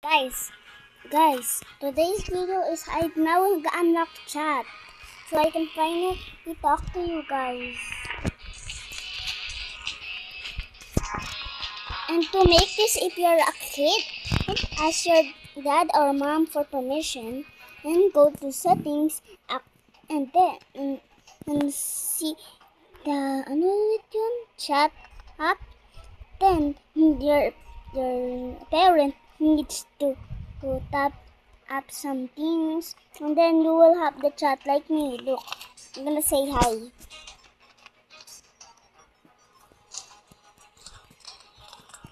Guys, today's video is I now unlock chat, so I can finally talk to you guys. And to make this, if you're a kid, ask your dad or mom for permission, and go to settings, and then and see the chat app. Then your parent needs to tap up some things, and then you will have the chat like me. Look, I'm gonna say hi.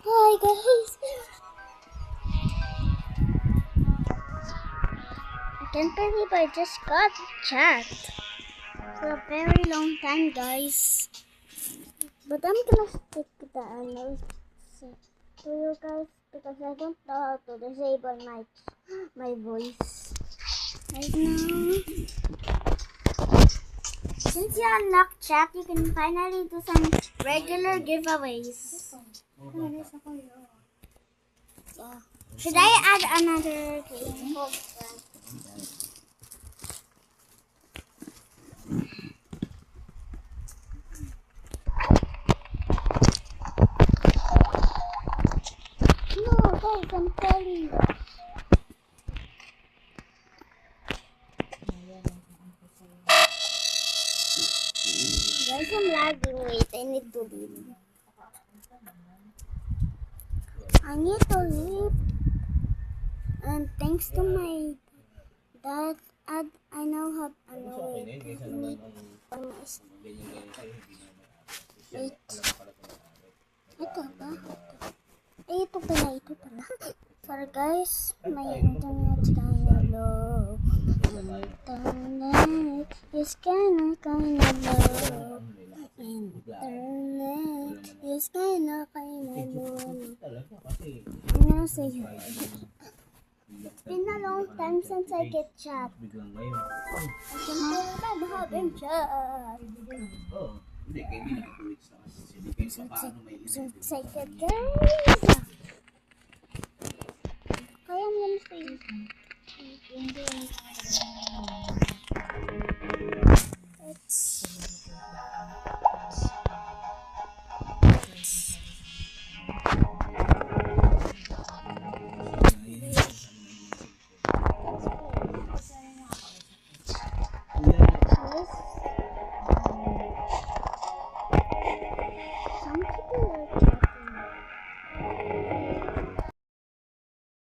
Hi guys. I can't believe I just got chat for a very long time, guys. But I'm gonna stick to the to you guys because I don't know how to disable my voice right now. Since you unlocked chat, you can finally do some regular giveaways. Should I add another game? No, guys, I'm telling you. Guys, I'm lagging. Wait, I need to leave. And thanks to my dad, I now have wait. Ito ba? Ito pala. Sorry guys, my internet's kinda low. Internet is kinda low. Internet is kinda low. I'm gonna say it's been a long time since I get chat. I can remember having chat. So excited guys. Kaya I'm gonna say it's